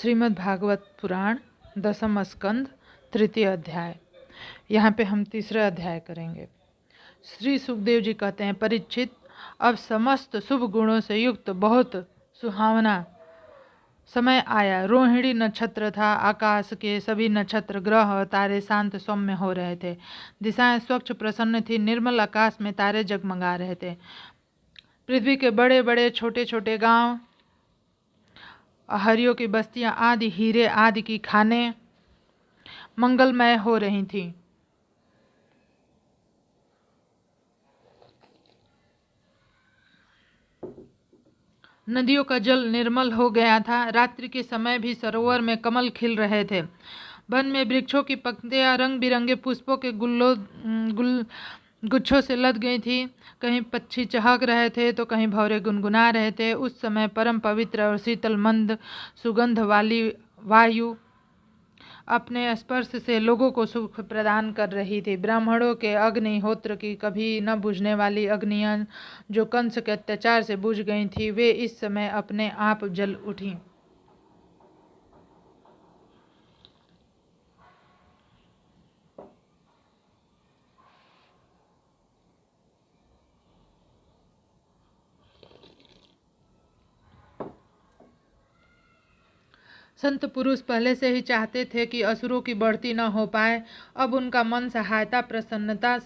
श्रीमद् भागवत पुराण दसम स्कंद तृतीय अध्याय। यहाँ पे हम तीसरा अध्याय करेंगे। श्री सुखदेव जी कहते हैं, परीक्षित, अब समस्त शुभ गुणों से युक्त बहुत सुहावना समय आया। रोहिणी नक्षत्र था। आकाश के सभी नक्षत्र, ग्रह और तारे शांत सौम्य हो रहे थे। दिशाएं स्वच्छ प्रसन्न थी। निर्मल आकाश में तारे जगमगा रहे थे। पृथ्वी के बड़े बड़े छोटे छोटे गांव, हरियों की बस्तियां आदि, हीरे आदि की खानें मंगलमय हो रही थीं। नदियों का जल निर्मल हो गया था। रात्रि के समय भी सरोवर में कमल खिल रहे थे। वन में वृक्षों की पंक्तियां रंग बिरंगे पुष्पों के गुच्छों से लद गई थी। कहीं पक्षी चहक रहे थे तो कहीं भौरे गुनगुना रहे थे। उस समय परम पवित्र और शीतल मंद सुगंध वाली वायु अपने स्पर्श से लोगों को सुख प्रदान कर रही थी। ब्राह्मणों के अग्निहोत्र की कभी न बुझने वाली अग्नियां जो कंस के अत्याचार से बुझ गई थी, वे इस समय अपने आप जल उठी। संत पुरुष पहले से ही चाहते थे कि असुरों की बढ़ती न हो पाए। अब उनका मन सहसा प्रसन्नता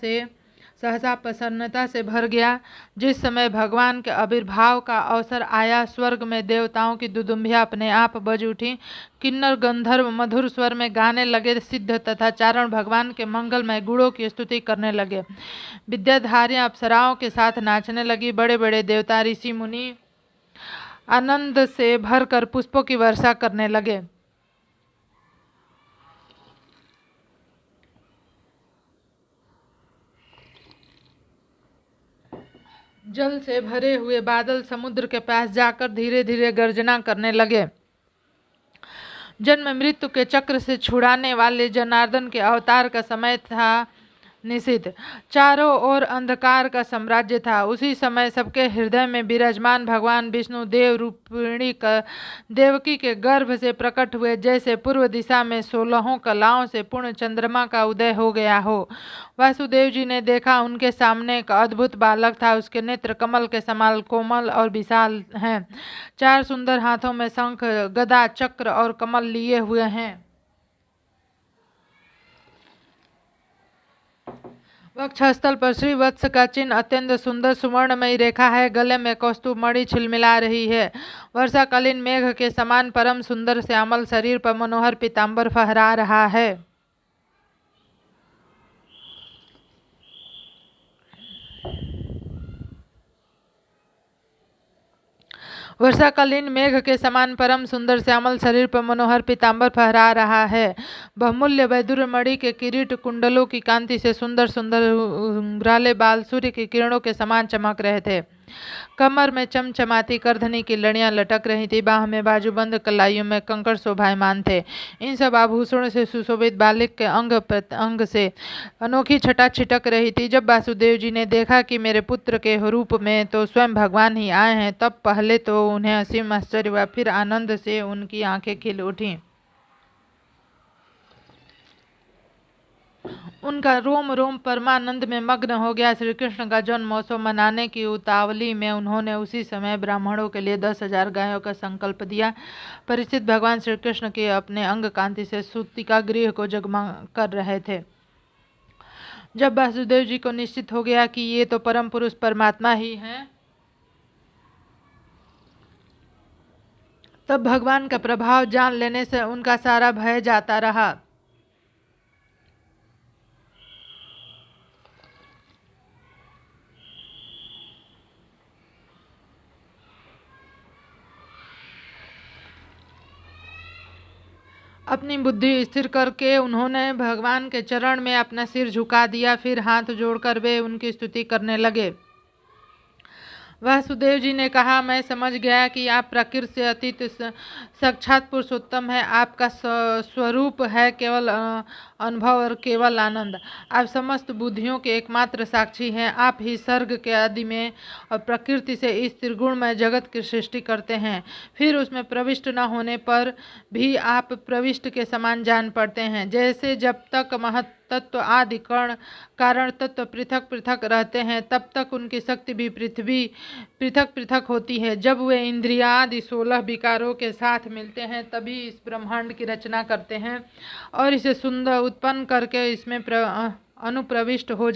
से भर गया। जिस समय भगवान के आविर्भाव का अवसर आया, स्वर्ग में देवताओं की दुदुम्बियां अपने आप बज उठी। किन्नर गंधर्व मधुर स्वर में गाने लगे। सिद्ध तथा चारण भगवान के मंगलमय गुणों की स्तुति करने लगे। विद्याधारियां अप्सराओं के साथ नाचने लगी। बड़े बड़े देवता, ऋषि मुनि आनंद से भरकर पुष्पों की वर्षा करने लगे। जल से भरे हुए बादल समुद्र के पास जाकर धीरे धीरे गर्जना करने लगे। जन्म मृत्यु के चक्र से छुड़ाने वाले जनार्दन के अवतार का समय था निशित। चारों ओर अंधकार का साम्राज्य था। उसी समय सबके हृदय में विराजमान भगवान विष्णु देव रूपिणी का देवकी के गर्भ से प्रकट हुए। जैसे पूर्व दिशा में 16 कलाओं से पूर्ण चंद्रमा का उदय हो गया हो। वासुदेव जी ने देखा, उनके सामने एक अद्भुत बालक था। उसके नेत्र कमल के समान कोमल और विशाल हैं। 4 सुंदर हाथों में शंख, गदा, चक्र और कमल लिए हुए हैं। वक्षस्थल पर श्री वत्स का चिन्ह अत्यंत सुंदर सुवर्णमयी रेखा है। गले में कौस्तुभ मणि छिलमिला रही है। वर्षाकालीन मेघ के समान परम सुंदर श्यामल शरीर पर मनोहर पीतांबर फहरा रहा है। वर्षाकालीन मेघ के समान परम सुंदर श्यामल शरीर पर मनोहर पीतांबर फहरा रहा है। बहुमूल्य वैदुर्य मणि के किरीट कुंडलों की कांति से सुंदर सुंदर घुंघराले बाल सूर्य की किरणों के समान चमक रहे थे। कमर में चमचमाती करधनी की लड़ियां लटक रही थी। बाह में बाजूबंद कलाइयों में कंकड़ शोभायमान थे। इन सब आभूषणों से सुशोभित बालिक के अंग प्रत्यंग से अनोखी छटा छिटक रही थी। जब वासुदेव जी ने देखा कि मेरे पुत्र के रूप में तो स्वयं भगवान ही आए हैं, तब पहले तो उन्हें असीम आश्चर्य हुआ, फिर आनंद से उनकी आंखें खिल उठी। उनका रोम रोम परमानंद में मग्न हो गया। श्री कृष्ण का जन्मोत्सव मनाने की उतावली में उन्होंने उसी समय ब्राह्मणों के लिए 10,000 गायों का संकल्प दिया। परीक्षित, भगवान श्री कृष्ण के अपने अंग कांति से सूतिका गृह को जगमगा कर रहे थे। जब वासुदेव जी को निश्चित हो गया कि ये तो परम पुरुष परमात्मा ही हैं, तब भगवान का प्रभाव जान लेने से उनका सारा भय जाता रहा। अपनी बुद्धि स्थिर करके उन्होंने भगवान के चरण में अपना सिर झुका दिया। फिर हाथ जोड़कर वे उनकी स्तुति करने लगे। वासुदेव जी ने कहा, मैं समझ गया कि आप प्रकृति से अतीत साक्षात पुरुषोत्तम है। आपका स्वरूप है केवल अनुभव और केवल आनंद। आप समस्त बुद्धियों के एकमात्र साक्षी हैं। आप ही सर्ग के आदि में और प्रकृति से इस त्रिगुणमय जगत की सृष्टि करते हैं। फिर उसमें प्रविष्ट न होने पर भी आप प्रविष्ट के समान जान पड़ते हैं। जैसे जब तक महत तत्व आदि कण कारण तत्व पृथक पृथक रहते हैं, तब तक उनकी शक्ति भी पृथ्वी पृथक पृथक होती है। जब वे इंद्रिया आदि 16 विकारों के साथ मिलते हैं, तभी इस ब्रह्मांड की रचना करते हैं और इसे सुंदर उत्पन्न करके इसमें अनुप्रविष्ट हो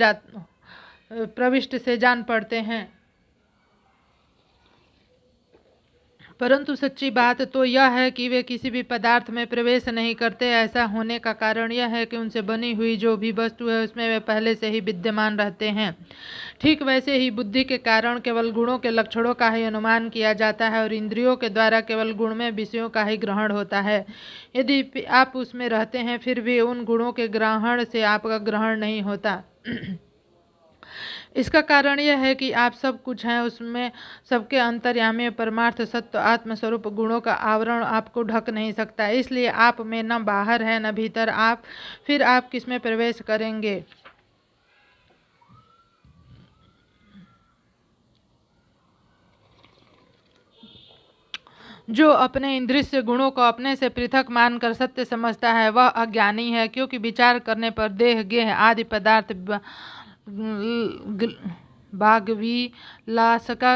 प्रविष्ट से जान पड़ते हैं। परंतु सच्ची बात तो यह है कि वे किसी भी पदार्थ में प्रवेश नहीं करते। ऐसा होने का कारण यह है कि उनसे बनी हुई जो भी वस्तु है उसमें वे पहले से ही विद्यमान रहते हैं। ठीक वैसे ही बुद्धि के कारण केवल गुणों के लक्षणों का ही अनुमान किया जाता है और इंद्रियों के द्वारा केवल गुणमय विषयों का ही ग्रहण होता है। यदि आप उसमें रहते हैं फिर भी उन गुणों के ग्रहण से आपका ग्रहण नहीं होता। इसका कारण यह है कि आप सब कुछ हैं, उसमें सबके अंतर्यामी परमार्थ सत्य आत्मस्वरूप गुणों का आवरण आपको ढक नहीं सकता। इसलिए आप में न बाहर है न भीतर। आप फिर आप किसमें प्रवेश करेंगे? जो अपने इंद्रिय गुणों को अपने से पृथक मानकर सत्य समझता है वह अज्ञानी है, क्योंकि विचार करने पर देह गेह आदि पदार्थ बागवी लासका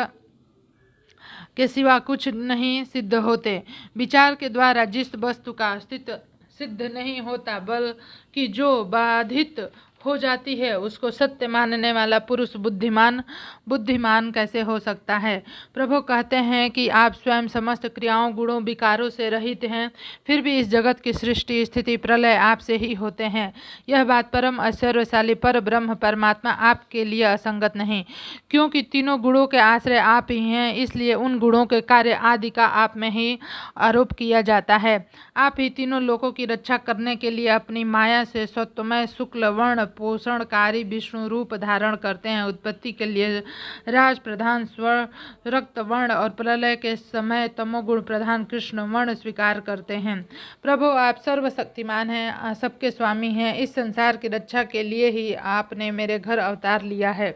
के सिवा कुछ नहीं सिद्ध होते। विचार के द्वारा जिस वस्तु का अस्तित्व सिद्ध नहीं होता बल्कि जो बाधित हो जाती है उसको सत्य मानने वाला पुरुष बुद्धिमान कैसे हो सकता है? प्रभु कहते हैं कि आप स्वयं समस्त क्रियाओं गुणों विकारों से रहित हैं, फिर भी इस जगत की सृष्टि स्थिति प्रलय आपसे ही होते हैं। यह बात परम ऐश्वर्यशाली पर ब्रह्म परमात्मा आपके लिए असंगत नहीं, क्योंकि तीनों गुणों के आश्रय आप ही हैं। इसलिए उन गुणों के कार्य आदि का आप में ही आरोप किया जाता है। आप ही तीनों लोकों की रक्षा करने के लिए अपनी माया से सत्वमय शुक्ल वर्ण पोषणकारी विष्णु रूप धारण करते हैं। उत्पत्ति के लिए राज प्रधान स्वर्ण रक्त वर्ण और प्रलय के समय तमोगुण प्रधान कृष्ण वर्ण स्वीकार करते हैं। प्रभु आप सर्वशक्तिमान हैं, सबके स्वामी हैं। इस संसार की रक्षा के लिए ही आपने मेरे घर अवतार लिया है।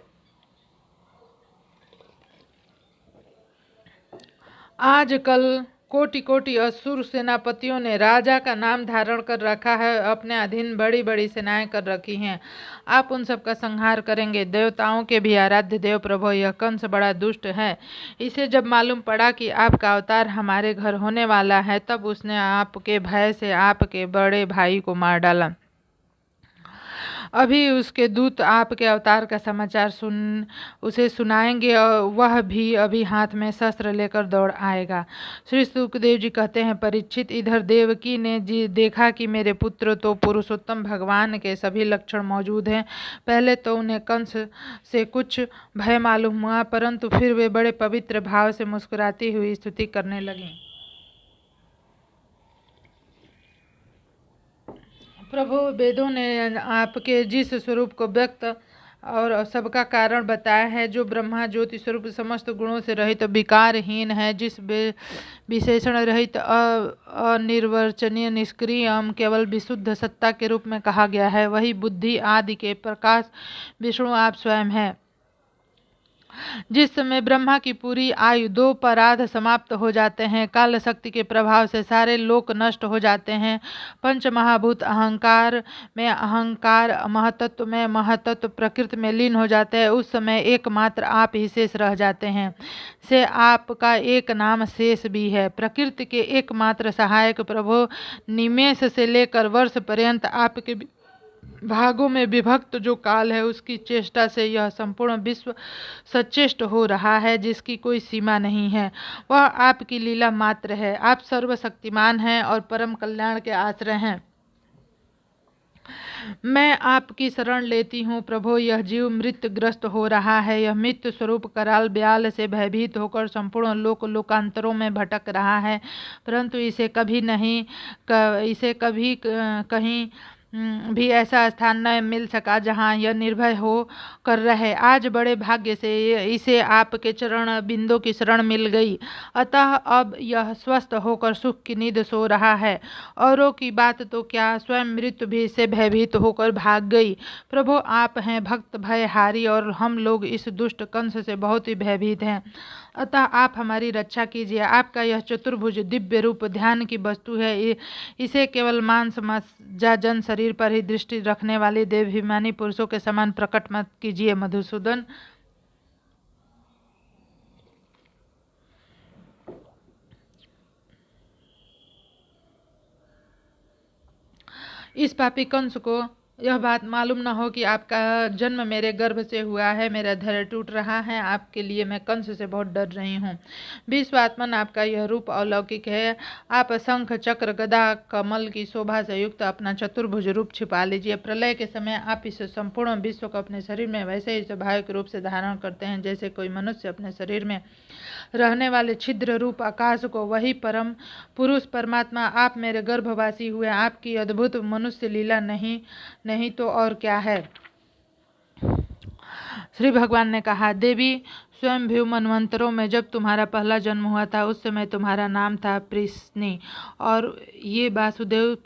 आजकल कोटि कोटि असुर सेनापतियों ने राजा का नाम धारण कर रखा है, अपने अधीन बड़ी बड़ी सेनाएं कर रखी हैं। आप उन सब का संहार करेंगे। देवताओं के भी आराध्य देव प्रभु यह कंस बड़ा दुष्ट है। इसे जब मालूम पड़ा कि आपका अवतार हमारे घर होने वाला है, तब उसने आपके भय से आपके बड़े भाई को मार डाला। अभी उसके दूत आपके अवतार का समाचार उसे सुनाएंगे और वह भी अभी हाथ में शस्त्र लेकर दौड़ आएगा। श्री सुखदेव जी कहते हैं, परीक्षित, इधर देवकी ने देखा कि मेरे पुत्र तो पुरुषोत्तम भगवान के सभी लक्षण मौजूद हैं। पहले तो उन्हें कंस से कुछ भय मालूम हुआ, परंतु फिर वे बड़े पवित्र भाव से मुस्कुराती हुई स्तुति करने लगीं। प्रभु वेदों ने आपके जिस स्वरूप को व्यक्त और सबका कारण बताया है, जो ब्रह्मा ज्योति स्वरूप समस्त गुणों से रहित विकारहीन है, जिस विशेषण रहित अनिर्वचनीय निष्क्रिय केवल विशुद्ध सत्ता के रूप में कहा गया है, वही बुद्धि आदि के प्रकाश विष्णु आप स्वयं हैं। जिस समय ब्रह्मा की पूरी आयु 2 पराध समाप्त हो जाते हैं, काल शक्ति के प्रभाव से सारे लोक नष्ट हो जाते हैं, पंच महाभूत अहंकार में अहंकार, महतत्व में महतत्व प्रकृति में लीन हो जाते हैं, उस समय एकमात्र आप ही शेष रह जाते हैं। से आपका एक नाम शेष भी है। प्रकृति के एकमात्र सहायक प्रभु निमेष से लेकर वर्ष पर्यंत आपके भागों में विभक्त जो काल है, उसकी चेष्टा से यह संपूर्ण विश्व सचेष्ट हो रहा है, जिसकी कोई सीमा नहीं है। वह आपकी लीला मात्र है। आप सर्वशक्तिमान हैं और परम कल्याण के आश्रय हैं। मैं आपकी शरण लेती हूँ प्रभु। यह जीव मृत्युग्रस्त हो रहा है। यह मृत्यु स्वरूप कराल ब्याल से भयभीत होकर संपूर्ण लोकांतरों में भटक रहा है, परंतु इसे कभी कहीं भी ऐसा स्थान न मिल सका जहाँ यह निर्भय हो कर रहे। आज बड़े भाग्य से इसे आपके चरण बिंदु की शरण मिल गई, अतः अब यह स्वस्थ होकर सुख की नींद सो रहा है। औरों की बात तो क्या, स्वयं मृत्यु भी इससे भयभीत होकर भाग गई। प्रभु आप हैं भक्त भयहारी और हम लोग इस दुष्ट कंस से बहुत ही भयभीत हैं, अतः आप हमारी रक्षा कीजिए। आपका यह चतुर्भुज दिव्य रूप ध्यान की वस्तु है, इसे केवल मांस मज्जा जन शरीर पर ही दृष्टि रखने वाले देवाभिमानी पुरुषों के समान प्रकट मत कीजिए। मधुसूदन इस पापी कंस को यह बात मालूम न हो कि आपका जन्म मेरे गर्भ से हुआ है। मेरा धैर्य टूट रहा है, आपके लिए मैं कंस से बहुत डर रही हूँ। विश्वात्मन आपका यह रूप अलौकिक है। आप शंख चक्र गदा कमल की शोभा से युक्त अपना चतुर्भुज रूप छिपा लीजिए। प्रलय के समय आप इस संपूर्ण विश्व को अपने शरीर में वैसे ही स्वाभाविक रूप से धारण करते हैं जैसे कोई मनुष्य अपने शरीर में रहने वाले छिद्र रूप आकाश को। वही परम पुरुष परमात्मा आप मेरे गर्भवासी हुए। आपकी अद्भुत मनुष्य लीला नहीं तो और क्या है। श्री भगवान ने कहा, देवी स्वयंभू मनवंतरों में जब तुम्हारा पहला जन्म हुआ था उस समय तुम्हारा नाम था प्रिस्नी और ये वासुदेव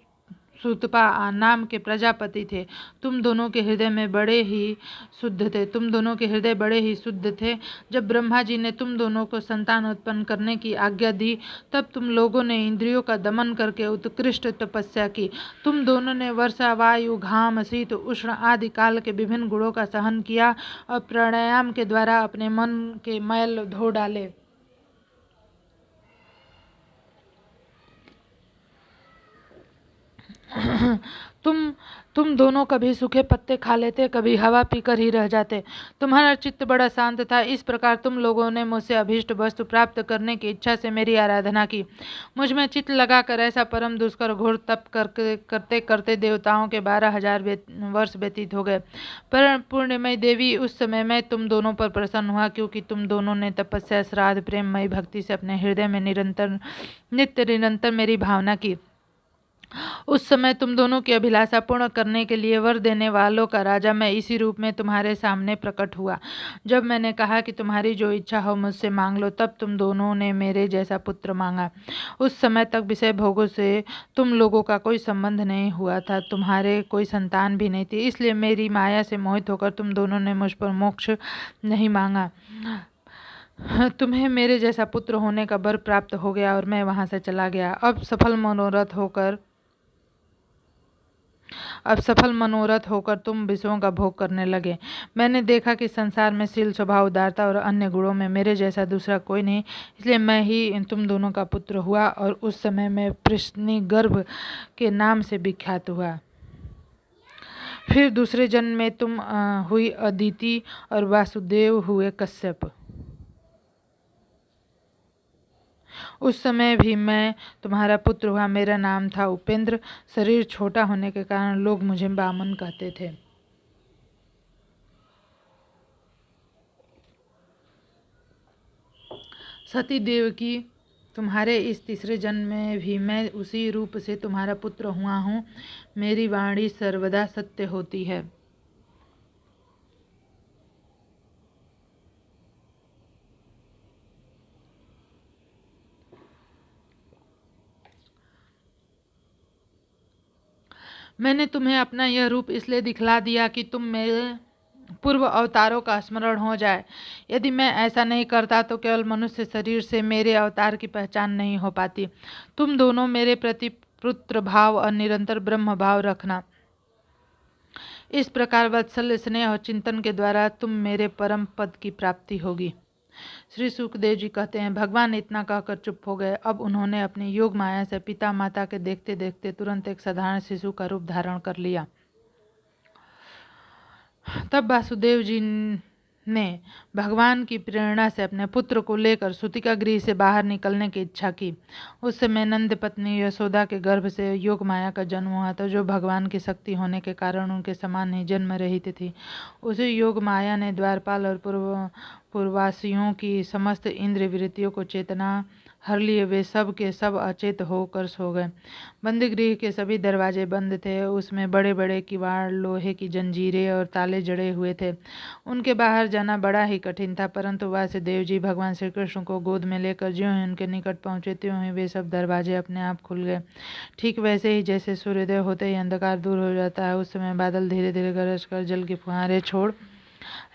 सुतपा नाम के प्रजापति थे। तुम दोनों के हृदय बड़े ही शुद्ध थे। जब ब्रह्मा जी ने तुम दोनों को संतान उत्पन्न करने की आज्ञा दी तब तुम लोगों ने इंद्रियों का दमन करके उत्कृष्ट तपस्या की। तुम दोनों ने वर्षा वायु घाम शीत उष्ण आदि काल के विभिन्न गुणों का सहन किया और प्राणायाम के द्वारा अपने मन के मैल धो डाले। तुम दोनों कभी सूखे पत्ते खा लेते, कभी हवा पीकर ही रह जाते। तुम्हारा चित्त बड़ा शांत था। इस प्रकार तुम लोगों ने मुझसे अभीष्ट वस्तु प्राप्त करने की इच्छा से मेरी आराधना की। मुझ में चित्त लगाकर ऐसा परम दुष्कर घोर तप करते करते देवताओं के 12,000 वर्ष व्यतीत हो गए। पर पूर्णिमय देवी, उस समय मैं तुम दोनों पर प्रसन्न हुआ क्योंकि तुम दोनों ने तपस्या श्राद्ध प्रेममयी भक्ति से अपने हृदय में नित्य निरंतर मेरी भावना की। उस समय तुम दोनों की अभिलाषा पूर्ण करने के लिए वर देने वालों का राजा मैं इसी रूप में तुम्हारे सामने प्रकट हुआ। जब मैंने कहा कि तुम्हारी जो इच्छा हो मुझसे मांग लो, तब तुम दोनों ने मेरे जैसा पुत्र मांगा। उस समय तक विषय भोगों से तुम लोगों का कोई संबंध नहीं हुआ था, तुम्हारे कोई संतान भी नहीं थी, इसलिए मेरी माया से मोहित होकर तुम दोनों ने मुझ पर मोक्ष नहीं मांगा। तुम्हें मेरे जैसा पुत्र होने का वर प्राप्त हो गया और मैं वहां से चला गया। अब सफल मनोरथ होकर तुम विषयों का भोग करने लगे। मैंने देखा कि संसार में शील स्वभाव उदारता और अन्य गुणों में मेरे जैसा दूसरा कोई नहीं, इसलिए मैं ही तुम दोनों का पुत्र हुआ और उस समय मैं प्रश्नी गर्भ के नाम से विख्यात हुआ। फिर दूसरे जन्म में तुम हुई अदिति और वासुदेव हुए कश्यप। उस समय भी मैं तुम्हारा पुत्र हुआ। मेरा नाम था उपेंद्र। शरीर छोटा होने के कारण लोग मुझे वामन कहते थे। सती देवकी, तुम्हारे इस तीसरे जन्म में भी मैं उसी रूप से तुम्हारा पुत्र हुआ हूँ। मेरी वाणी सर्वदा सत्य होती है। मैंने तुम्हें अपना यह रूप इसलिए दिखला दिया कि तुम मेरे पूर्व अवतारों का स्मरण हो जाए। यदि मैं ऐसा नहीं करता तो केवल मनुष्य शरीर से मेरे अवतार की पहचान नहीं हो पाती। तुम दोनों मेरे प्रति पुत्र भाव और निरंतर ब्रह्म भाव रखना। इस प्रकार वात्सल्य स्नेह और चिंतन के द्वारा तुम मेरे परम पद की प्राप्ति होगी। श्री सुखदेव जी कहते हैं, भगवान इतना कहकर चुप हो गए। अब उन्होंने अपनी योग माया से पिता माता के देखते देखते तुरंत एक साधारण शिशु का रूप धारण कर लिया। तब वासुदेव जी ने भगवान की प्रेरणा से अपने पुत्र को लेकर सूतिका गृह से बाहर निकलने की इच्छा की। उस समय नंद पत्नी यशोदा के गर्भ से योग माया का जन्म हुआ था, जो भगवान की शक्ति होने के कारण उनके समान ही जन्म रहित थी। उसी योग माया ने द्वारपाल और पूर्ववासियों की समस्त इंद्रिय वृत्तियों को चेतना हर लिए वे सब के सब अचेत होकर सो गए। बंदीगृह के सभी दरवाजे बंद थे। उसमें बड़े बड़े किवाड़, लोहे की जंजीरें और ताले जड़े हुए थे। उनके बाहर जाना बड़ा ही कठिन था, परंतु वासुदेव जी भगवान श्री कृष्ण को गोद में लेकर ज्यों ही उनके निकट पहुंचे त्यों ही वे सब दरवाजे अपने आप खुल गए। ठीक वैसे ही जैसे सूर्योदय होते ही अंधकार दूर हो जाता है, उस समय बादल धीरे धीरे गरज कर जल की फुहारें छोड़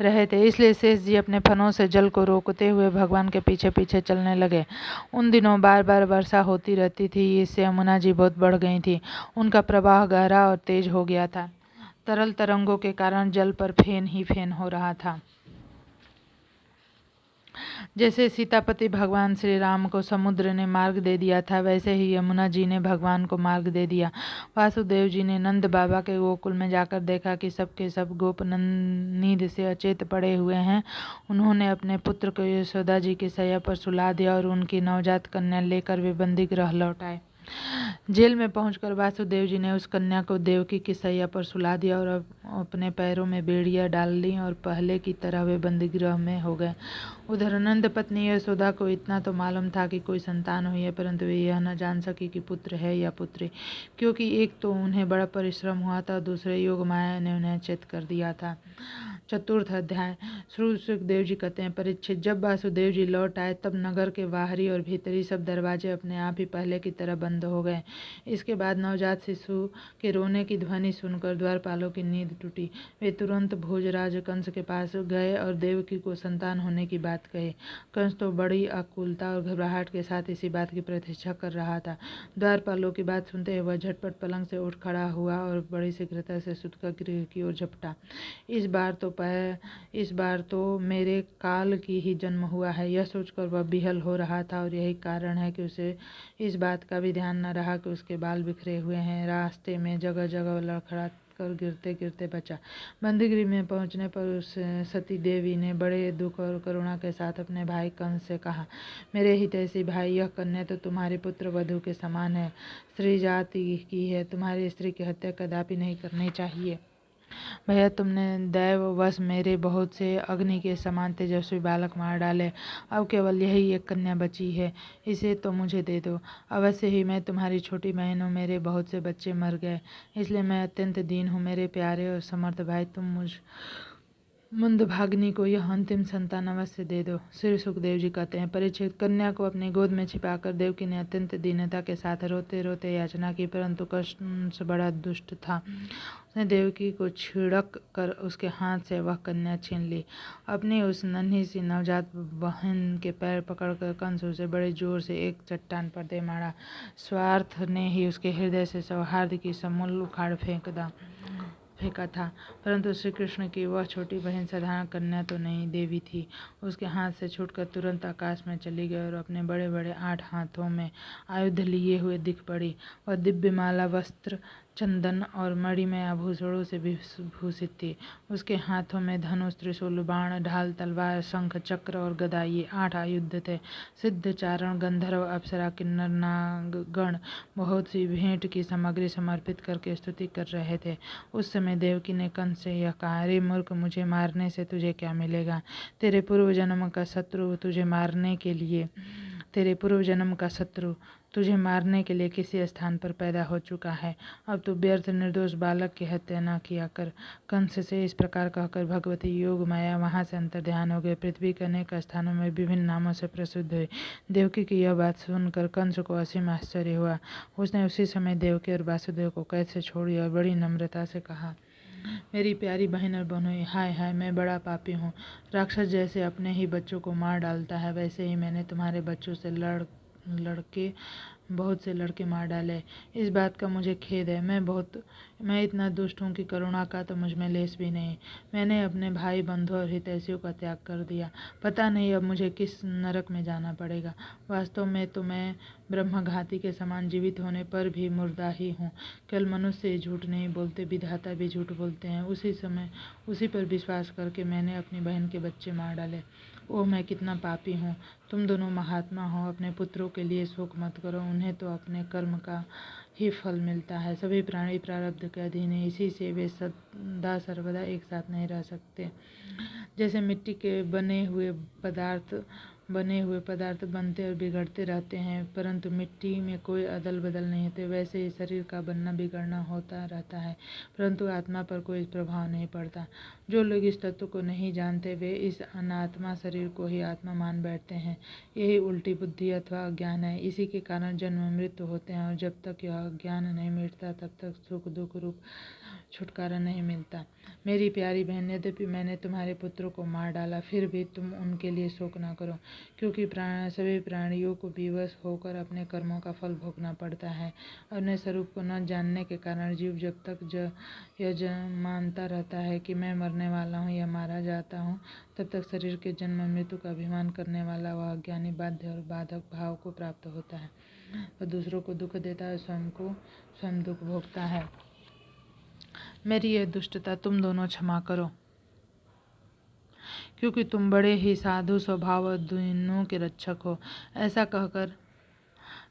रहे थे। इसलिए शेष जी अपने फनों से जल को रोकते हुए भगवान के पीछे पीछे चलने लगे। उन दिनों बार बार वर्षा होती रहती थी, इससे यमुना जी बहुत बढ़ गई थी। उनका प्रवाह गहरा और तेज हो गया था। तरल तरंगों के कारण जल पर फेन ही फेन हो रहा था। जैसे सीतापति भगवान श्री राम को समुद्र ने मार्ग दे दिया था, वैसे ही यमुना जी ने भगवान को मार्ग दे दिया। वासुदेव जी ने नंद बाबा के गोकुल में जाकर देखा कि सबके सब गोप नींद से अचेत पड़े हुए हैं। उन्होंने अपने पुत्र को यशोदा जी की शैया पर सुला दिया और उनकी नवजात कन्या लेकर वे बंदीगृह लौट आए। जेल में पहुंचकर वासुदेव जी ने उस कन्या को देवकी की शैया पर सुला दिया और अपने पैरों में बेड़ियां डाल ली और पहले की तरह वे बंदीगृह में हो गए। उधर नंद पत्नी यशोदा को इतना तो मालूम था कि कोई संतान हुई है, परंतु वे यह न जान सकी कि पुत्र है या पुत्री, क्योंकि एक तो उन्हें बड़ा परिश्रम हुआ था, दूसरे योग माया ने उन्हें चेत कर दिया था। चतुर्थ अध्याय। श्री सुखदेव जी कहते हैं, परीक्षित, जब वासुदेव जी लौट आए तब नगर के बाहरी और भीतरी सब दरवाजे अपने आप ही पहले की तरह बंद हो गए। इसके बाद नवजात शिशु के रोने की ध्वनि सुनकर द्वारपालों की नींद टूटी। वे तुरंत भोजराज कंस के पास गए और देवकी को संतान होने की बात कही। कंस तो बड़ी आकुलता और घबराहट के साथ इसी बात की प्रतीक्षा कर रहा था। द्वारपालों की बात सुनते ही वह झटपट पलंग से उठ खड़ा हुआ और बड़ी शीघ्रता से सूतका गृह की ओर झपटा। इस बार तो मेरे काल की ही जन्म हुआ है, यह सोचकर वह बिहल हो रहा था, और यही कारण है कि उसे इस बात का भी ध्यान न रहा कि उसके बाल बिखरे हुए हैं। रास्ते में जगह जगह लड़खड़ा कर गिरते गिरते बचा। बंदीगृह में पहुंचने पर उस सती देवी ने बड़े दुख और करुणा के साथ अपने भाई कंस से कहा, मेरे हितैषी भाई, यह कन्या तो तुम्हारे पुत्र वधू के समान है, स्त्री जाति की है, तुम्हारी स्त्री की हत्या कदापि नहीं करनी चाहिए। भैया, तुमने दैववश मेरे बहुत से अग्नि के समान तेजस्वी बालक मार डाले। अब केवल यही एक कन्या बची है, इसे तो मुझे दे दो। अवश्य ही मैं तुम्हारी छोटी बहन हूँ, मेरे बहुत से बच्चे मर गए, इसलिए मैं अत्यंत दीन हूँ। मेरे प्यारे और समर्थ भाई, तुम मुझ मंदभागिनी को यह अंतिम संतान अवश्य दे दो। श्री सुखदेव जी कहते हैं, परीक्षित, कन्या को अपनी गोद में छिपाकर देवकी ने अत्यंत दीनता के साथ रोते रोते याचना की, परंतु कंस बड़ा दुष्ट था। उसने देवकी को छिड़क कर उसके हाथ से वह कन्या छीन ली। अपनी उस नन्ही सी नवजात बहन के पैर पकड़कर कंस उसे बड़े जोर से एक चट्टान पर दे मारा। स्वार्थ ने ही उसके हृदय से सौहार्द की समूल उखाड़ फेंका था, परंतु श्री कृष्ण की वह छोटी बहन साधारण कन्या तो नहीं, देवी थी। उसके हाथ से छूटकर तुरंत आकाश में चली गई और अपने बड़े बड़े 8 हाथों में आयुध लिए हुए दिख पड़ी। वह दिव्य माला, वस्त्र, चंदन और मणिमय आभूषणों से भूषित थी। उसके हाथों में धनुष, त्रिशूल, बाण, ढाल, तलवार, शंख, चक्र और गदा, ये 8 आयुध थे। सिद्ध, चारण, गंधर्व, अप्सरा, किन्नर, नागगण बहुत सी भेंट की सामग्री समर्पित करके स्तुति कर रहे थे। उस समय देवकी ने कंस से यह कहा, अरे मूर्ख, मुझे मारने से तुझे क्या मिलेगा? तेरे पूर्व जन्म का शत्रु तुझे मारने के लिए किसी स्थान पर पैदा हो चुका है। अब तू व्यर्थ निर्दोष बालक की हत्या न किया कर। कंस से इस प्रकार कहकर भगवती योग माया वहां से अंतर्ध्यान हो गए। पृथ्वी के अनेक स्थानों में विभिन्न नामों से प्रसिद्ध हुई। देवकी की यह बात सुनकर कंस को असीम आश्चर्य हुआ। उसने उसी समय देवकी और वासुदेव को कैद से छोड़ी और बड़ी नम्रता से कहा, मेरी प्यारी बहन और बहनोई, हाय हाय, मैं बड़ा पापी हूँ। राक्षस जैसे अपने ही बच्चों को मार डालता है, वैसे ही मैंने तुम्हारे बच्चों से बहुत से लड़के मार डाले। इस बात का मुझे खेद है। मैं इतना दुष्ट हूँ कि करुणा का तो मुझ में लेस भी नहीं। मैंने अपने भाई, बंधु और हितैषियों का त्याग कर दिया। पता नहीं अब मुझे किस नरक में जाना पड़ेगा। वास्तव में तो मैं ब्रह्मघाती के समान जीवित होने पर भी मुर्दा ही हूँ। केवल मनुष्य ही झूठ नहीं बोलते, विधाता भी झूठ बोलते हैं। उसी पर विश्वास करके मैंने अपनी बहन के बच्चे मार डाले। ओह, मैं कितना पापी हूँ। तुम दोनों महात्मा हो, अपने पुत्रों के लिए शोक मत करो, उन्हें तो अपने कर्म का ही फल मिलता है। सभी प्राणी प्रारब्ध के अधीन है, इसी से वे सदा सर्वदा एक साथ नहीं रह सकते। जैसे मिट्टी के बने हुए पदार्थ बने हुए पदार्थ बनते और बिगड़ते रहते हैं, परंतु मिट्टी में कोई अदल बदल नहीं होते। वैसे ही शरीर का बनना बिगड़ना होता रहता है, परंतु आत्मा पर कोई प्रभाव नहीं पड़ता। जो लोग इस तत्व को नहीं जानते वे इस अनात्मा शरीर को ही आत्मा मान बैठते हैं। यही उल्टी बुद्धि अथवा अज्ञान है। इसी के कारण जन्म मृत्यु होते हैं और जब तक यह अज्ञान नहीं मिटता तब तक सुख दुख रूप छुटकारा नहीं मिलता। मेरी प्यारी बहन, यद्यपि मैंने तुम्हारे पुत्रों को मार डाला, फिर भी तुम उनके लिए शोक न करो, क्योंकि सभी प्राणियों को विवश होकर अपने कर्मों का फल भोगना पड़ता है। अपने स्वरूप को न जानने के कारण जीव जब तक यह मानता रहता है कि मैं मरने वाला हूँ या मारा जाता हूँ, तब तक शरीर के जन्म मृत्यु का अभिमान करने वाला वह अज्ञानी बाध्य और बाधक भाव को प्राप्त होता है। वह दूसरों को दुख देता है, स्वयं दुख भोगता है। मेरी यह दुष्टता तुम दोनों क्षमा करो, क्योंकि तुम बड़े ही साधु स्वभाव और दोनों के रक्षक हो।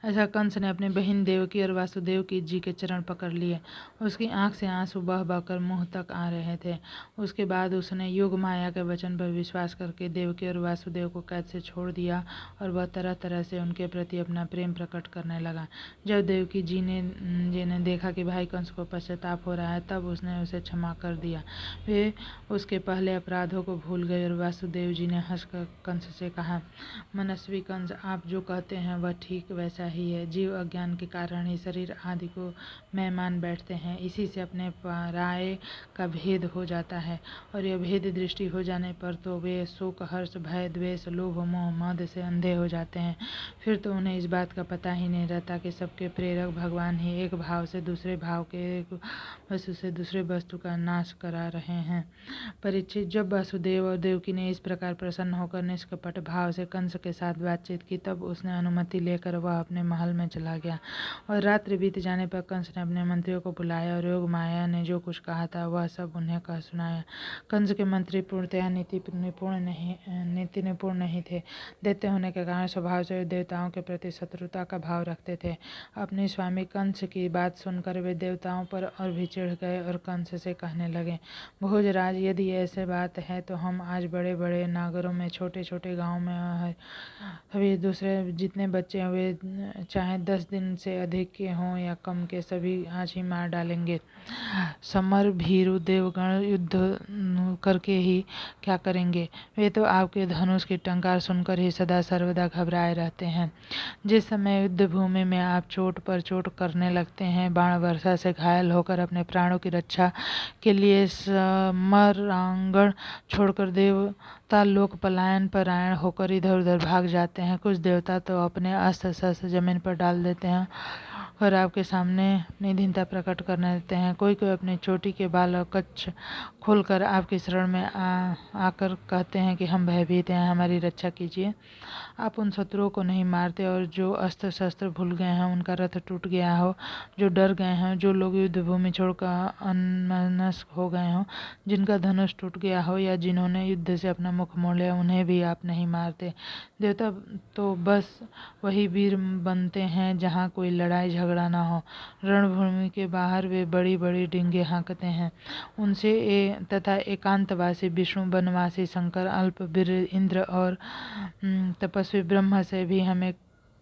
ऐसा कंस ने अपनी बहन देवकी और वासुदेव की जी के चरण पकड़ लिए। उसकी आंख से आंसू बह बहकर मुंह तक आ रहे थे। उसके बाद उसने योग माया के वचन पर विश्वास करके देवकी और वासुदेव को कैद से छोड़ दिया और वह तरह तरह से उनके प्रति अपना प्रेम प्रकट करने लगा। जब देवकी जी ने देखा कि भाई कंस को पश्चाताप हो रहा है, तब उसने उसे क्षमा कर दिया। वे उसके पहले अपराधों को भूल गए और वासुदेव जी ने हंसकर कंस से कहा, मनस्वी कंस, आप जो कहते हैं वह ठीक वैसा ही है। जीव अज्ञान के कारण ही शरीर आदि को मैं मान बैठते हैं। इसी से अपने पराये का भेद हो जाता है, और यह भेद दृष्टि हो जाने पर तो वे शोक हर्ष भय द्वेष लोभ मोह मद से अंधे हो जाते हैं। फिर तो उन्हें इस बात का पता ही नहीं रहता कि सबके प्रेरक भगवान ही एक भाव से दूसरे भाव के, एक वस्तु से दूसरे वस्तु का नाश करा रहे हैं। परीक्षित, जब वासुदेव और देवकी ने इस प्रकार प्रसन्न होकर निष्कपट भाव से कंस के साथ बातचीत की, तब उसने अनुमति लेकर वह अपने महल में चला गया। और रात्रि बीत जाने पर कंस ने अपने मंत्रियों को बुलाया और योग माया ने जो कुछ कहा था वह सब उन्हें कह सुनाया। कंस के मंत्री पूर्णतया नीति निपुण नहीं थे। दैत्य होने के कारण स्वभाव से देवताओं के प्रति शत्रुता का भाव रखते थे। अपने स्वामी कंस की बात सुनकर वे देवताओं पर और भी चिढ़ गए और कंस से कहने लगे, भोजराज, यदि ऐसे बात है तो हम आज बड़े बड़े नगरों में, छोटे छोटे गाँव में सभी दूसरे जितने बच्चे हैं वे चाहे 10 दिन से अधिक के हों या कम के, सभी आज ही मार डालेंगे। समर भीरु देवगण युद्ध करके ही क्या करेंगे? वे तो आपके धनुष की टंकार सुनकर ही सदा सर्वदा घबराए रहते हैं। जिस समय युद्ध भूमि में आप चोट पर चोट करने लगते हैं, बाण वर्षा से घायल होकर अपने प्राणों की रक्षा के लिए समरांगण छोड़कर देवता लोक पलायन परायण होकर इधर उधर भाग जाते हैं। कुछ देवता तो अपने अस्त्र शस्त्र जमीन पर डाल देते हैं और आपके सामने अपनी दीनता प्रकट करने देते हैं। कोई कोई अपनी चोटी के बाल और कच्छ खोलकर आपकी शरण में आकर कहते हैं कि हम भयभीत हैं, हमारी रक्षा कीजिए। आप उन शत्रुओं को नहीं मारते, और जो अस्त्र शस्त्र भूल गए हैं, उनका रथ टूट गया हो, जो डर गए हैं, जो लोग युद्ध भूमि छोड़कर अन्मनस्क हो गए हों, जिनका धनुष टूट गया हो या जिन्होंने युद्ध से अपना मुख मोड़ लिया, उन्हें भी आप नहीं मारते। देवता तो बस वही वीर बनते हैं जहाँ कोई लड़ाई झगड़ा ना हो। रणभूमि के बाहर वे बड़ी बड़ी डींगे हाँकते हैं। उनसे तथा एकांतवासी विष्णु, वनवासी शंकर, अल्पवीर इंद्र और तपस्वी ब्रह्म से भी हमें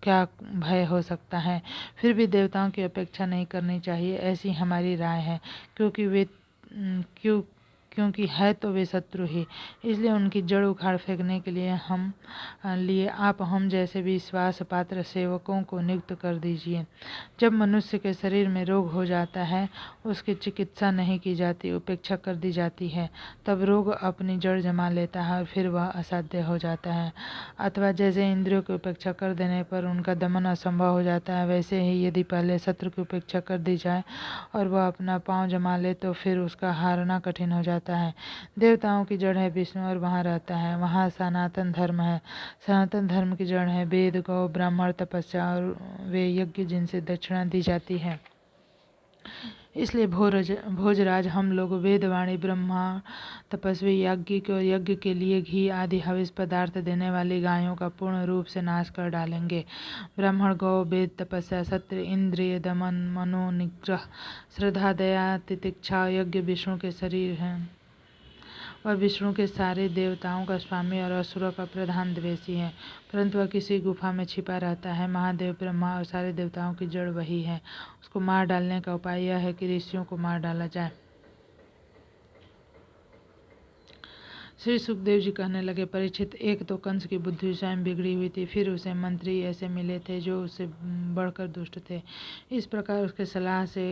क्या भय हो सकता है? फिर भी देवताओं की अपेक्षा नहीं करनी चाहिए, ऐसी हमारी राय है, क्योंकि है तो वे शत्रु ही। इसलिए उनकी जड़ उखाड़ फेंकने के लिए आप हम जैसे विश्वास पात्र सेवकों को नियुक्त कर दीजिए। जब मनुष्य के शरीर में रोग हो जाता है, उसकी चिकित्सा नहीं की जाती, उपेक्षा कर दी जाती है, तब रोग अपनी जड़ जमा लेता है और फिर वह असाध्य हो जाता है। अथवा जैसे इंद्रियों की उपेक्षा कर देने पर उनका दमन असंभव हो जाता है, वैसे ही यदि पहले शत्रु की उपेक्षा कर दी जाए और वह अपना पांव जमा ले तो फिर उसका हारना कठिन हो जाता है। देवताओं की जड़ है विष्णु और वहाँ रहता है, वहाँ सनातन धर्म है। सनातन धर्म की जड़ है वेद, गौ, ब्राह्मण, तपस्या और वे यज्ञ जिनसे दक्षिणा दी जाती है। इसलिए भोजराज, हम लोग वेदवाणी, ब्रह्मा, तपस्वी, याज्ञिक और यज्ञ के लिए घी आदि हविष पदार्थ देने वाली गायों का पूर्ण रूप से नाश कर डालेंगे। ब्राह्मण, गौ, वेद, तपस्या, सत्य, इंद्रिय दमन, मनोनिग्रह, श्रद्धा, दया, तितिक्षा, यज्ञ विष्णु के शरीर हैं। वह विष्णु के सारे देवताओं का स्वामी और असुरों का प्रधान द्वेषी है, परंतु वह किसी गुफा में छिपा रहता है। महादेव ब्रह्मा और सारे देवताओं की जड़ वही है। उसको मार डालने का उपाय यह है कि ऋषियों को मार डाला जाए। श्री सुखदेव जी कहने लगे, परीक्षित, एक तो कंस की बुद्धि स्वयं बिगड़ी हुई थी, फिर उसे मंत्री ऐसे मिले थे जो उससे बढ़कर दुष्ट थे। इस प्रकार उसके सलाह से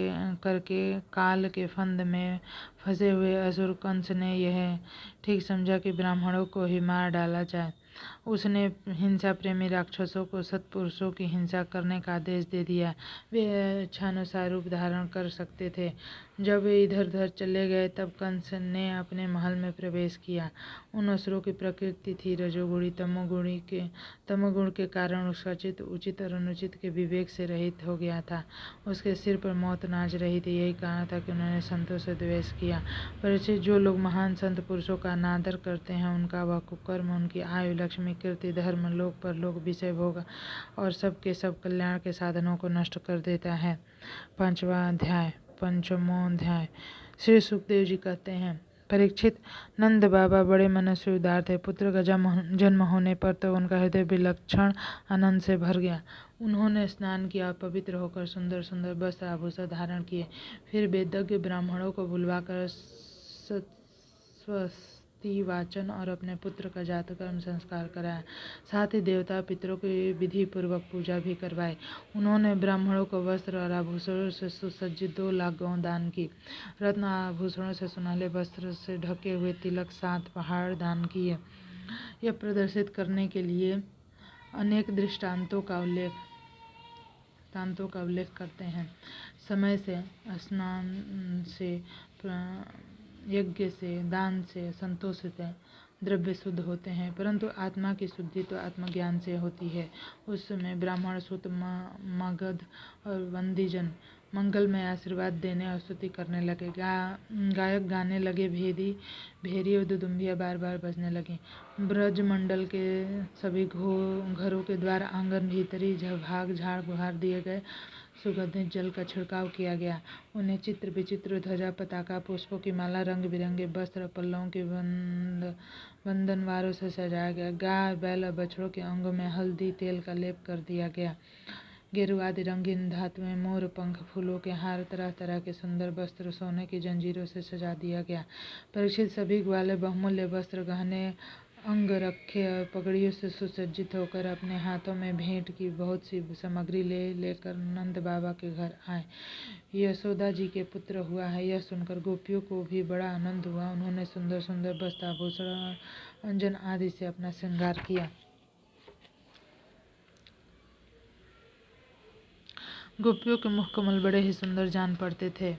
करके काल के फंद में फंसे हुए असुर कंस ने यह ठीक समझा कि ब्राह्मणों को ही मार डाला जाए। उसने हिंसा प्रेमी राक्षसों को सत्पुरुषों की हिंसा करने का आदेश दे दिया। वे इच्छानुसार रूप धारण कर सकते थे। जब वे इधर उधर चले गए तब कंस ने अपने महल में प्रवेश किया। उन असुरों की प्रकृति थी रजोगुणी। तमोगुण के कारण उसका चित्त उचित और अनुचित के विवेक से रहित हो गया था। उसके सिर पर मौत नाच रही थी। यही कारण था कि उन्होंने संतों से द्वेष किया। परिचित, जो लोग महान संत पुरुषों का अनादर करते हैं, उनका वह कुकर्म उनकी आयु, लक्ष्मी, कीर्ति, धर्म, लोक परलोक, विषय भोग और सबके सब कल्याण के साधनों को नष्ट कर देता है। पंचमों अध्याय। श्री सुखदेव जी कहते हैं, परीक्षित, नंद बाबा बड़े मनस्वी उदार थे। पुत्र का जन्म होने पर तो उनका हृदय विलक्षण आनंद से भर गया। उन्होंने स्नान किया, पवित्र होकर सुंदर सुंदर वस्त्र आभूषण धारण किए। फिर वेदज्ञ ब्राह्मणों को बुलवाकर स्वस्ति वाचन और अपने पुत्र का जातकर्म संस्कार कराया। साथ ही देवता पितरों की विधि पूर्वक पूजा भी करवाई। उन्होंने ब्राह्मणों को वस्त्र और आभूषणों से सुसज्जित 2 लाख गौ दान की। रत्न आभूषणों से सुनहले वस्त्र से ढके हुए तिलक 7 पहाड़ दान किए। यह प्रदर्शित करने के लिए अनेक दृष्टांतों का उल्लेख करते हैं। समय से, स्नान से, यज्ञ से, दान से, संतोष से द्रव्य शुद्ध होते हैं, परंतु आत्मा की शुद्धि तो आत्मज्ञान से होती है। उस समय ब्राह्मण, सूत, मगध और वंदीजन मंगलमय आशीर्वाद देने और स्तुति करने लगे। गायक गाने लगे। भेरी और दुदुम्बियाँ बार बार बजने लगी। ब्रजमंडल के सभी घरों के द्वार, आंगन, भीतरी भाग झाड़ बुहार दिए गए। सुगंधित जल का छिड़काव किया गया। उन्हें चित्र विचित्र ध्वजा, पताका, पुष्पों की माला, रंग बिरंगे वस्त्र, पल्लवों के बंधनवारों से सजाया गया। गाय, बैल और बछड़ों के अंगों में हल्दी तेल का लेप कर दिया गया। गेरुआ आदि रंगीन धातुएं, मोर पंख, फूलों के हार, तरह तरह के सुंदर वस्त्र सोने की जंजीरों से सजा दिया गया। परीक्षित, सभी ग्वाले बहुमूल्य वस्त्र, गहने, अंगरखे और पगड़ियों से सुसज्जित होकर अपने हाथों में भेंट की बहुत सी सामग्री लेकर नंद बाबा के घर आए। यशोदा जी के पुत्र हुआ है, यह सुनकर गोपियों को भी बड़ा आनंद हुआ। उन्होंने सुंदर सुंदर वस्त्र, आभूषण, अंजन आदि से अपना श्रृंगार किया। गोपियों के मुख कमल बड़े ही सुंदर जान पड़ते थे।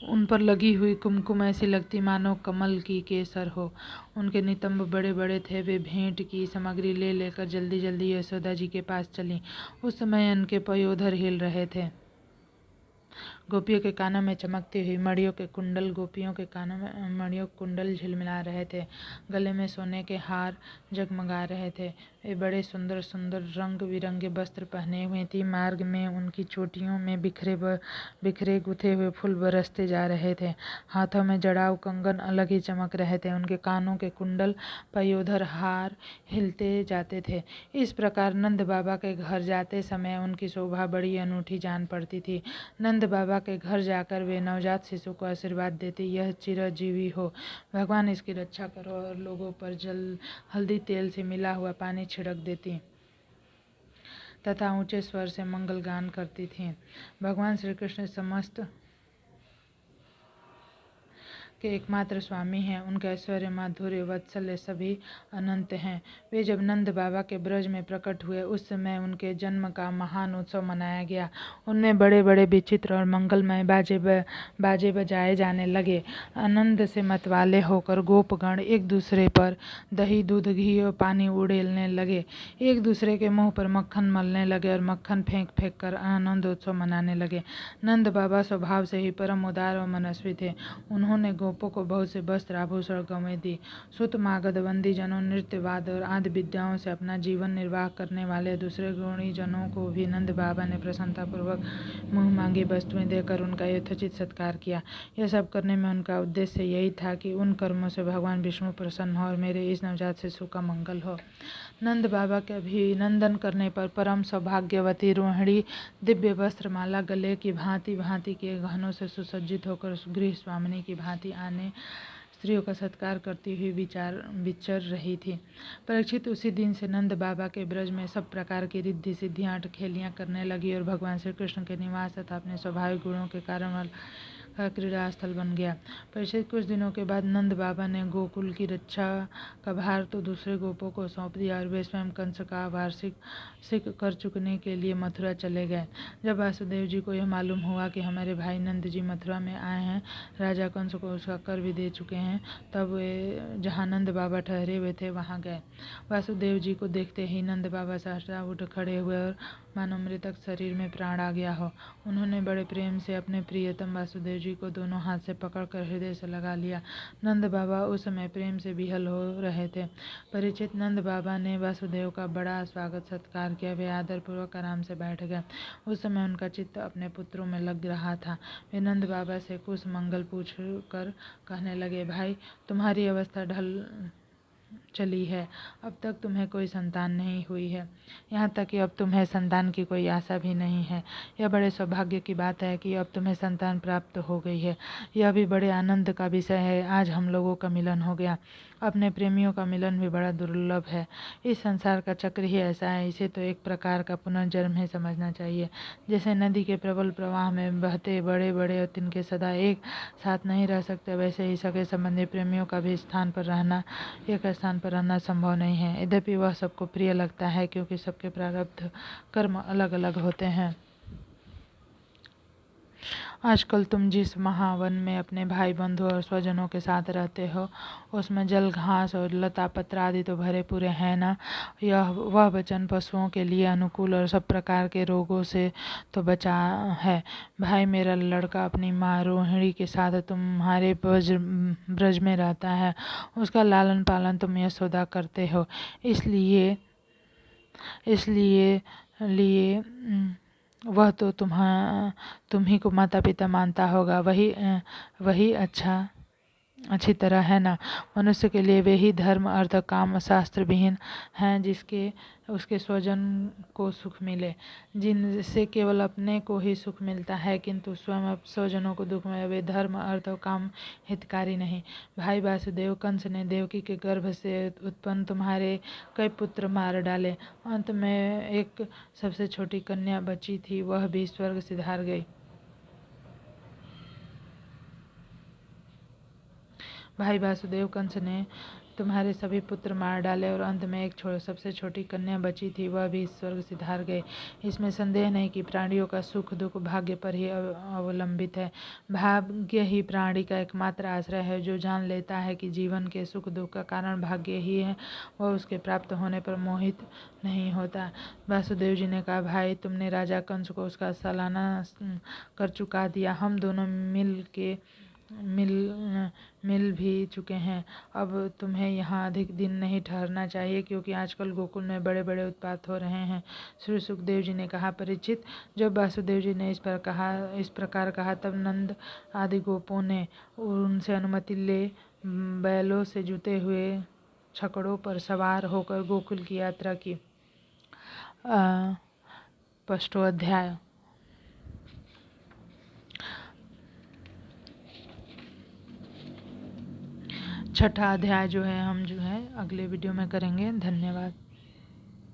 उन पर लगी हुई कुमकुम ऐसी लगती मानो कमल की केसर हो। उनके नितंब बड़े बड़े थे। वे भेंट की सामग्री ले लेकर जल्दी जल्दी यशोदा जी के पास चली। उस समय उनके पयोधर हिल रहे थे। गोपियों के कानों में चमकती हुई मणियों के कुंडल, गोपियों के कानों में मणियों के कुंडल झिलमिला रहे थे। गले में सोने के हार जगमगा रहे थे। वे बड़े सुंदर सुंदर रंग बिरंगे वस्त्र पहने हुए थी। मार्ग में उनकी चोटियों में बिखरे गुथे हुए फूल बरसते जा रहे थे। हाथों में जड़ाऊ कंगन अलग ही चमक रहे थे। उनके कानों के कुंडल, पयोधर, हार हिलते जाते थे। इस प्रकार नंद बाबा के घर जाते समय उनकी शोभा बड़ी अनूठी जान पड़ती थी। नंद बाबा के घर जाकर वे नवजात शिशु को आशीर्वाद देती, यह चिरजीवी हो, भगवान इसकी रक्षा करो, और लोगों पर हल्दी तेल से मिला हुआ पानी छिड़क देती तथा ऊंचे स्वर से मंगल गान करती थीं। भगवान श्री कृष्ण समस्त के एकमात्र स्वामी हैं। उनके ऐश्वर्य, माधुर्य, वात्सल्य सभी अनंत हैं। वे जब नंद बाबा के ब्रज में प्रकट हुए उस समय उनके जन्म का महान उत्सव मनाया गया। उनमें बड़े बड़े विचित्र और मंगलमय बाजे बजाए जाने लगे। आनंद से मतवाले होकर गोपगण एक दूसरे पर दही, दूध, घी और पानी उड़ेलने लगे। एक दूसरे के मुंह पर मक्खन मलने लगे और मक्खन फेंक फेंक कर आनंद उत्सव मनाने लगे। नंद बाबा स्वभाव से ही परम उदार और मनस्वी थे। उन्होंने गोपों को बहुत से वस्त्र आभूषण गंवें दी। सुत मागध बंदी जनों, नृत्य वाद और आदि विद्याओं से अपना जीवन निर्वाह करने वाले दूसरे गुणी जनों को भी नंद बाबा ने प्रसन्नतापूर्वक मुँह मांगी वस्तुएं देकर उनका यथोचित सत्कार किया। यह सब करने में उनका उद्देश्य यही था कि उन कर्मों से भगवान विष्णु प्रसन्न हो और मेरे इस नवजात शिशु का मंगल हो। नंद बाबा के अभिनंदन करने पर परम सौभाग्यवती रोहिणी दिव्य वस्त्र माला गले की भांति भांति के गहनों से सुसज्जित होकर गृह स्वामिनी की भांति आने स्त्रियों का सत्कार करती हुई विचर रही थी। परीक्षित उसी दिन से नंद बाबा के ब्रज में सब प्रकार की रिद्धि सिद्धियां खेलियां करने लगी और भगवान श्री कृष्ण के निवास तथा अपने स्वाभाविक गुणों के कारण का क्रीड़ा स्थल बन गया। परीक्षित कुछ दिनों के बाद नंद बाबा ने गोकुल की रक्षा का भार तो दूसरे गोपों को सौंप दिया और वे स्वयं कंस का वार्षिक कर चुकने के लिए मथुरा चले गए। जब वासुदेव जी को यह मालूम हुआ कि हमारे भाई नंद जी मथुरा में आए हैं, राजा कंस को उसका कर भी दे चुके हैं, तब वे जहाँ नंद बाबा ठहरे हुए थे वहाँ गए। वासुदेव जी को देखते ही नंद बाबा सहसा उठ खड़े हुए और मानो मृतक शरीर में प्राण आ गया हो। उन्होंने बड़े प्रेम से अपने प्रियतम वासुदेव जी को दोनों हाथ से पकड़कर हृदय से लगा लिया। नंद बाबा उस समय प्रेम से विहल हो रहे थे। परीक्षित नंद बाबा ने वासुदेव का बड़ा स्वागत सत्कार किया। वे आदरपूर्वक आराम से बैठ गए। उस समय उनका चित्त अपने पुत्रों में लग रहा था। वे नंद बाबा से कुछ मंगल पूछ कर कहने लगे, भाई तुम्हारी अवस्था ढल चली है, अब तक तुम्हें कोई संतान नहीं हुई है, यहाँ तक कि अब तुम्हें संतान की कोई आशा भी नहीं है। यह बड़े सौभाग्य की बात है कि अब तुम्हें संतान प्राप्त हो गई है। यह भी बड़े आनंद का विषय है। आज हम लोगों का मिलन हो गया। अपने प्रेमियों का मिलन भी बड़ा दुर्लभ है। इस संसार का चक्र ही ऐसा है। इसे तो एक प्रकार का पुनर्जन्म ही समझना चाहिए। जैसे नदी के प्रबल प्रवाह में बहते बड़े बड़े तिनके सदा एक साथ नहीं रह सकते, वैसे ही सगे संबंधी प्रेमियों का भी एक स्थान पर रहना संभव नहीं है। यद्यपि वह सबको प्रिय लगता है क्योंकि सबके प्रारब्ध कर्म अलग अलग होते हैं। आजकल तुम जिस महावन में अपने भाई बंधु और स्वजनों के साथ रहते हो, उसमें जल घास और लता पत्र आदि तो भरे पूरे हैं ना। वह वचन पशुओं के लिए अनुकूल और सब प्रकार के रोगों से तो बचा है। भाई मेरा लड़का अपनी माँ रोहिणी के साथ तुम्हारे ब्रज में रहता है। उसका लालन पालन तुम यशोदा करते हो। इसलिए वह तो तुम ही को माता पिता मानता होगा। वही अच्छी तरह है ना। मनुष्य के लिए वे ही धर्म अर्थ काम शास्त्र विहीन हैं जिसके उसके स्वजन को सुख मिले, जिनसे केवल अपने को ही सुख मिलता है किंतु स्वयं स्वजनों को दुख में, वे धर्म अर्थ और काम हितकारी नहीं। भाई वासुदेव, कंस ने देवकी के गर्भ से उत्पन्न तुम्हारे कई पुत्र मार डाले। अंत में एक सबसे छोटी कन्या बची थी, वह भी स्वर्ग सिधार गई। भाई वासुदेव, कंस ने तुम्हारे सभी पुत्र मार डाले और अंत में एक सबसे छोटी कन्या बची थी, वह भी स्वर्ग सिधार गई। इसमें संदेह नहीं कि प्राणियों का सुख दुख भाग्य पर ही अवलंबित है। भाग्य ही प्राणी का एकमात्र आश्रय है। जो जान लेता है कि जीवन के सुख दुख का कारण भाग्य ही है, वह उसके प्राप्त होने पर मोहित नहीं होता। वासुदेव जी ने कहा, भाई तुमने राजा कंस को उसका सालाना कर चुका दिया। हम दोनों मिल भी चुके हैं। अब तुम्हें यहाँ अधिक दिन नहीं ठहरना चाहिए क्योंकि आजकल गोकुल में बड़े बड़े उत्पात हो रहे हैं। श्री सुखदेव जी ने कहा, परीक्षित, जब वासुदेव जी ने इस प्रकार कहा तब नंद आदि गोपों ने उनसे अनुमति ले बैलों से जुते हुए छकड़ों पर सवार होकर गोकुल की यात्रा की। 5वां अध्याय। छठा अध्याय जो है हम अगले वीडियो में करेंगे। धन्यवाद।